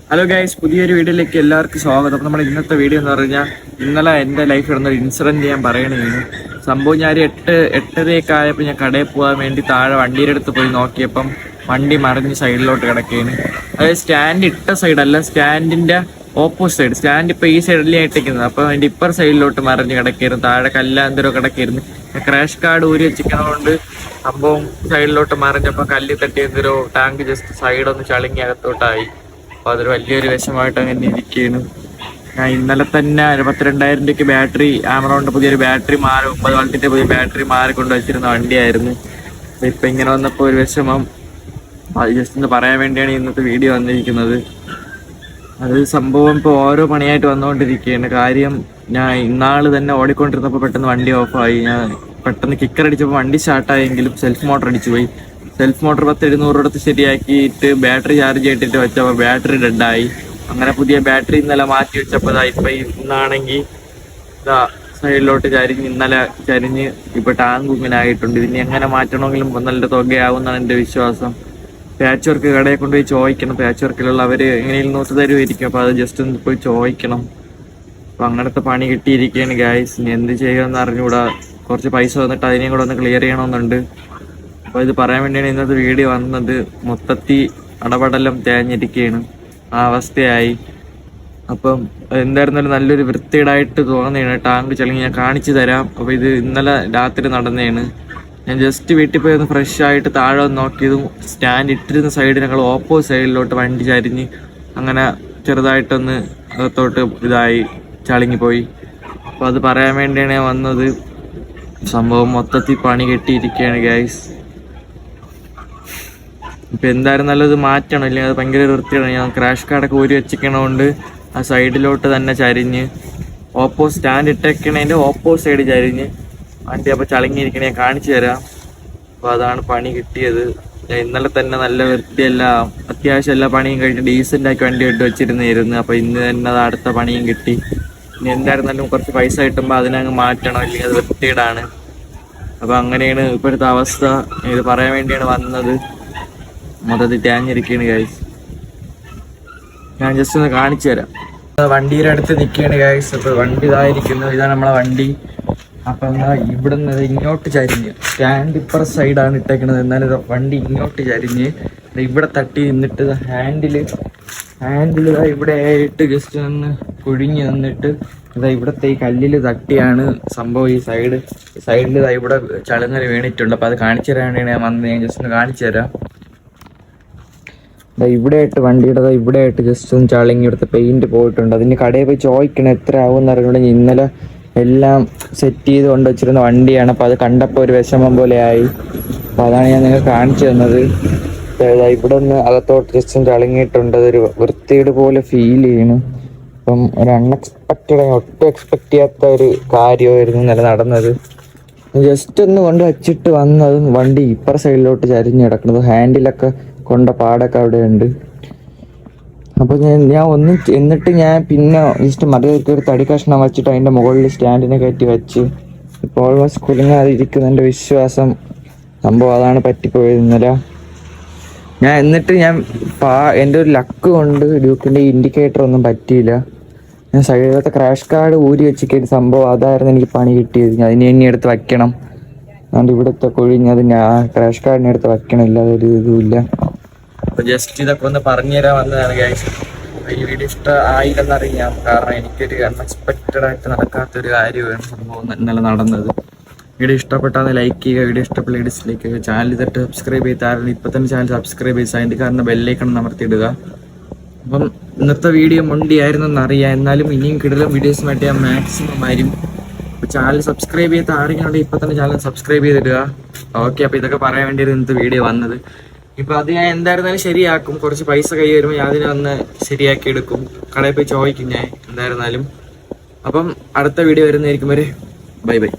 Hello guys, പുതിയൊരു വീഡിയോയിലേക്ക് എല്ലാവർക്കും സ്വാഗതം. അപ്പോൾ നമ്മുടെ ഇന്നത്തെ വീഡിയോ എന്ന് പറഞ്ഞാൽ ഇന്നലെ എൻ്റെ ലൈഫിൽ നടന്നൊരു ഇൻസിഡൻറ്റ് ഞാൻ പറയണേന്. സംഭവം ഞാൻ 8:30 ആയപ്പോൾ ഞാൻ കടയിൽ പോകാൻ വേണ്ടി താഴെ വണ്ടിയുടെ അടുത്ത് പോയി നോക്കിയപ്പം വണ്ടി മറിഞ്ഞ് സൈഡിലോട്ട് കിടക്കുകയാണ്. അതായത് സ്റ്റാൻഡ് ഇട്ട സൈഡല്ല, സ്റ്റാൻഡിൻ്റെ ഓപ്പോസിറ്റ് സൈഡ്. സ്റ്റാൻഡ് ഇപ്പോൾ ഈ സൈഡിലേ ഇട്ടിരിക്കുന്നത്, അപ്പോൾ അതിൻ്റെ ഇപ്പർ സൈഡിലോട്ട് മറിഞ്ഞ് കിടക്കായിരുന്നു. താഴെ കല്ലാന്തരോ കിടക്കായിരുന്നു. ക്രാഷ് കാർഡ് ഊരി വെച്ചിരിക്കുന്നതുകൊണ്ട് സംഭവം സൈഡിലോട്ട് മറിഞ്ഞപ്പോൾ കല്ല് തട്ടിയെന്തരോ ടാങ്ക് ജസ്റ്റ് സൈഡൊന്ന് ചളിങ്ങി അകത്തോട്ടായി. അപ്പോൾ അതൊരു വലിയൊരു വിഷമമായിട്ട് അങ്ങനെ ഇരിക്കുകയാണ്. ഞാൻ ഇന്നലെ തന്നെ 32,000 രൂപയ്ക്ക് ബാറ്ററി ആമറോണിൻ്റെ പുതിയൊരു ബാറ്ററി 9 വോൾട്ടിൻ്റെ പുതിയ ബാറ്ററി മാറിക്കൊണ്ട് വെച്ചിരുന്ന വണ്ടിയായിരുന്നു. അപ്പോൾ ഇപ്പം ഇങ്ങനെ വന്നപ്പോൾ ഒരു വിഷമം. അത് ജസ്റ്റ് ഒന്ന് പറയാൻ വേണ്ടിയാണ് ഇന്നത്തെ വീഡിയോ വന്നിരിക്കുന്നത്. അത് സംഭവം ഇപ്പോൾ ഓരോ പണിയായിട്ട് വന്നുകൊണ്ടിരിക്കുകയാണ്. കാര്യം ഞാൻ ഇന്നാൾ തന്നെ ഓടിക്കൊണ്ടിരുന്നപ്പോൾ പെട്ടെന്ന് വണ്ടി ഓഫായി. ഞാൻ പെട്ടെന്ന് കിക്കർ അടിച്ചപ്പോൾ വണ്ടി സ്റ്റാർട്ടായെങ്കിലും സെൽഫ് മോട്ടർ അടിച്ചു പോയി. സെൽഫ് മോട്ടർ 10-700 കൊടുത്ത് ശരിയാക്കിയിട്ട് ബാറ്ററി ചാർജ് ചെയ്തിട്ട് വെച്ചപ്പോൾ ബാറ്ററി ഡെഡായി. അങ്ങനെ പുതിയ ബാറ്ററി ഇന്നലെ മാറ്റി വെച്ചപ്പോൾ ഇപ്പം ഇന്നാണെങ്കിൽ സൈഡിലോട്ട് ഇന്നലെ ചരിഞ്ഞ് ഇപ്പോൾ ടാങ്ക് ഇങ്ങനെ ആയിട്ടുണ്ട്. ഇതിന് എങ്ങനെ മാറ്റണമെങ്കിലും നല്ല തുകയാവുമെന്നാണ് എൻ്റെ വിശ്വാസം. പാച്ച് വർക്ക് കടയിൽ കൊണ്ടുപോയി ചോദിക്കണം. പാച്ച് വർക്കിലുള്ള അവർ എങ്ങനെയും നോട്ട് തരുമായിരിക്കും. അപ്പോൾ അത് ജസ്റ്റ് ഒന്ന് പോയി ചോദിക്കണം. അപ്പോൾ അങ്ങനത്തെ പണി കിട്ടിയിരിക്കുകയാണ് ഗായ്സ്. ഇനി എന്ത് ചെയ്യുമെന്ന് അറിഞ്ഞുകൂടാ. കുറച്ച് പൈസ വന്നിട്ട് അതിനെയും കൂടെ ഒന്ന് ക്ലിയർ ചെയ്യണമെന്നുണ്ട്. അപ്പോൾ ഇത് പറയാൻ വേണ്ടിയാണ് ഇന്നത്തെ വീഡിയോ വന്നത്. മൊത്തത്തിൽ അടപടലം തേഞ്ഞിരിക്കുകയാണ്, ആ അവസ്ഥയായി. അപ്പം എന്തായിരുന്നാലും നല്ലൊരു വൃത്തികേടായിട്ട് തോന്നുന്നതാണ്. ടാങ്ക് ചളിങ്ങി ഞാൻ കാണിച്ചു തരാം. അപ്പോൾ ഇത് ഇന്നലെ രാത്രി നടന്നതാണ്. ഞാൻ ജസ്റ്റ് വീട്ടിൽ പോയി ഒന്ന് ഫ്രഷ് ആയിട്ട് താഴെ വന്ന് നോക്കിയതും സ്റ്റാൻഡ് ഇട്ടിരുന്ന സൈഡ് ഞങ്ങൾ ഓപ്പോസിറ്റ് സൈഡിലോട്ട് വണ്ടി ചരിഞ്ഞ് അങ്ങനെ ചെറുതായിട്ടൊന്ന് അകത്തോട്ട് ഇതായി ചളിങ്ങിപ്പോയി. അപ്പോൾ അത് പറയാൻ വേണ്ടിയാണ് ഞാൻ വന്നത്. സംഭവം മൊത്തത്തിൽ പണി കെട്ടിയിരിക്കുകയാണ് ഗൈസ്. ഇപ്പം എന്തായാലും നല്ലത് മാറ്റണം, ഇല്ലെങ്കിൽ അത് ഭയങ്കര വൃത്തിയാണ്. ഞാൻ ക്രാഷ് കാർഡൊക്കെ ഊരി വെച്ചിരിക്കണതുകൊണ്ട് ആ സൈഡിലോട്ട് തന്നെ ചരിഞ്ഞ് സ്റ്റാൻഡ് ഇട്ടേക്കണതിൻ്റെ ഓപ്പോസിറ്റ് സൈഡ് ചരിഞ്ഞ് വണ്ടി അപ്പോൾ ചളിങ്ങിയിരിക്കണേ ഞാൻ കാണിച്ചു തരാം. അപ്പോൾ അതാണ് പണി കിട്ടിയത്. ഞാൻ ഇന്നലെ തന്നെ നല്ല വൃത്തിയെല്ലാം അത്യാവശ്യം എല്ലാ പണിയും കഴിഞ്ഞ് ഡീസൻ്റാക്കി വണ്ടി ഇട്ട് വെച്ചിരുന്നായിരുന്നു. അപ്പോൾ ഇന്ന് തന്നെ അത് അടുത്ത പണിയും കിട്ടി. ഇനി എന്തായിരുന്നാലും കുറച്ച് പൈസ കിട്ടുമ്പോൾ അതിനങ്ങ് മാറ്റണം, ഇല്ലെങ്കിൽ അത് വൃത്തികേടാണ്. അപ്പോൾ അങ്ങനെയാണ് ഇപ്പോഴത്തെ അവസ്ഥ. ഇത് പറയാൻ വേണ്ടിയാണ് വന്നത്. മൊത്തത്തിൽ തേഞ്ഞിരിക്കുകയാണ് ഗൈസ്. ഞാൻ ജസ്റ്റ് ഒന്ന് കാണിച്ചു തരാം. വണ്ടിയുടെ അടുത്ത് നിൽക്കുകയാണ് ഗൈസ്. അപ്പോൾ വണ്ടി ഇതായിരിക്കുന്നു. ഇതാണ് നമ്മളെ വണ്ടി. അപ്പം ഇവിടെ നിന്ന് ഇങ്ങോട്ട് ചരിഞ്ഞ് സ്റ്റാൻഡ് ഇപ്പുറ സൈഡാണ് ഇട്ടേക്കുന്നത്. എന്നാലും വണ്ടി ഇങ്ങോട്ട് ചരിഞ്ഞ് ഇവിടെ തട്ടി നിന്നിട്ട് ഹാൻഡിൽ ഇവിടെ ആയിട്ട് ജസ്റ്റ് ഒന്ന് കുഴിഞ്ഞ് നിന്നിട്ട് ഇവിടുത്തെ ഈ കല്ലിൽ തട്ടിയാണ് സംഭവം. ഈ സൈഡിൽ ഇവിടെ ചളുങ്ങൽ വീണിട്ടുണ്ട്. അപ്പോൾ അത് കാണിച്ചു തരാൻ വേണ്ടിയാണ് ഞാൻ വന്നത്. ഞാൻ ജസ്റ്റ് ഒന്ന് കാണിച്ചു തരാം. ഇവിടെ ആയിട്ട് വണ്ടിയുടെ ഇവിടെ ആയിട്ട് ജസ്റ്റ് ഒന്ന് ചളുങ്ങി ഇവിടുത്തെ പെയിന്റ് പോയിട്ടുണ്ട്. അതിന് കടയിൽ പോയി ചോദിക്കണം എത്ര ആവും അറിയണമെങ്കിൽ. ഇന്നലെ എല്ലാം സെറ്റ് ചെയ്ത് കൊണ്ട് വെച്ചിരുന്ന വണ്ടിയാണ്. അപ്പോൾ അത് കണ്ടപ്പോൾ ഒരു വിഷമം പോലെ ആയി. അപ്പോൾ അതാണ് ഞാൻ നിങ്ങൾക്ക് കാണിച്ചു തന്നത്. ഇവിടെ ഒന്ന് അകത്തോട്ട് ജസ്റ്റ് ചളുങ്ങിയിട്ടുണ്ട്. അതൊരു വൃത്തികേട് പോലെ ഫീൽ ചെയ്യണം. അപ്പം ഒരു ഒട്ടും എക്സ്പെക്ട് ചെയ്യാത്ത ഒരു കാര്യമായിരുന്നു ഇന്നലെ നടന്നത്. ജസ്റ്റ് ഒന്ന് കൊണ്ട് വെച്ചിട്ട് വന്നത് വണ്ടി ഇപ്പുറ സൈഡിലോട്ട് ചരിഞ്ഞ് കിടക്കുന്നത്. ഹാൻഡിലൊക്കെ കൊണ്ട പാടൊക്കെ അവിടെ ഉണ്ട്. അപ്പോൾ എന്നിട്ട് ഞാൻ പിന്നെ ജസ്റ്റ് മതിയൊക്കെ ഒരു തടി കഷ്ണം വെച്ചിട്ട് അതിൻ്റെ മുകളിൽ സ്റ്റാൻഡിനെ കയറ്റി വെച്ച് ഇപ്പോൾ ഓൾമോസ്റ്റ് കുലുങ്ങാതിരിക്കുന്ന എൻ്റെ വിശ്വാസം. സംഭവം അതാണ് പറ്റിപ്പോയത് ഇന്നലെ. എന്നിട്ട് എൻ്റെ ഒരു ലക്ക് കൊണ്ട് ഡ്യൂക്കിൻ്റെ ഇൻഡിക്കേറ്റർ ഒന്നും പറ്റിയില്ല. ഞാൻ സൈഡിലത്തെ ക്രാഷ് കാർഡ് ഊരി വെച്ചിട്ട് സംഭവം അതായിരുന്നു എനിക്ക് പണി കിട്ടിയത്. അതിനെ ഇനി എടുത്ത് വയ്ക്കണം. അതുകൊണ്ട് ഇവിടുത്തെ കുഴിഞ്ഞത് ഞാൻ ക്രാഷ് കാർഡിനെ എടുത്ത് വയ്ക്കണില്ല. അതൊരു ഇതുമില്ല. അപ്പോൾ ജസ്റ്റ് ഇതൊക്കെ ഒന്ന് പറഞ്ഞു തരാൻ വന്നതാണ് ഗൈസ്. ഈ വീഡിയോ ഇഷ്ടമായില്ലെന്നറിയാം. കാരണം എനിക്കൊരു അൺഎക്സ്പെക്റ്റഡ് ആയിട്ട് നടക്കാത്തൊരു കാര്യമാണ് സംഭവം ഇന്നലെ നടന്നത്. വീഡിയോ ഇഷ്ടപ്പെട്ടാൽ ലൈക്ക് ചെയ്യുക, വീഡിയോ ഇഷ്ടപ്പെട്ട ഡിസ്ലൈക്ക് ചെയ്യുക. ചാനൽ ഇതൊട്ട് സബ്സ്ക്രൈബ് ചെയ്താൽ ഇപ്പം തന്നെ ചാനൽ സബ്സ്ക്രൈബ് ചെയ്ത് അതിൻ്റെ കാരണം ബെല്ലൈക്കൺ അമർത്തിയിടുക. അപ്പം ഇന്നത്തെ വീഡിയോ മുണ്ടിയായിരുന്നെന്ന് അറിയാം. എന്നാലും ഇനിയും കിടലും വീഡിയോസുമായിട്ട് ഞാൻ മാക്സിമം വരും. അപ്പോൾ ചാനൽ സബ്സ്ക്രൈബ് ചെയ്ത് ആരെങ്കിലും ഇപ്പം തന്നെ ചാനൽ സബ്സ്ക്രൈബ് ചെയ്തിടുക. ഓക്കെ, അപ്പോൾ ഇതൊക്കെ പറയാൻ വേണ്ടിയാണ് ഇന്നത്തെ വീഡിയോ വന്നത്. ഇപ്പോൾ അത് ഞാൻ എന്തായിരുന്നാലും ശരിയാക്കും. കുറച്ച് പൈസ കൈ വരുമ്പോൾ ഞാൻ അതിനെ വന്ന് ശരിയാക്കി എടുക്കും. കടയിൽ പോയി ചോദിക്കും ഞാൻ എന്തായിരുന്നാലും. അപ്പം അടുത്ത വീഡിയോ വരുന്നതായിരിക്കും വരെ. Bye bye.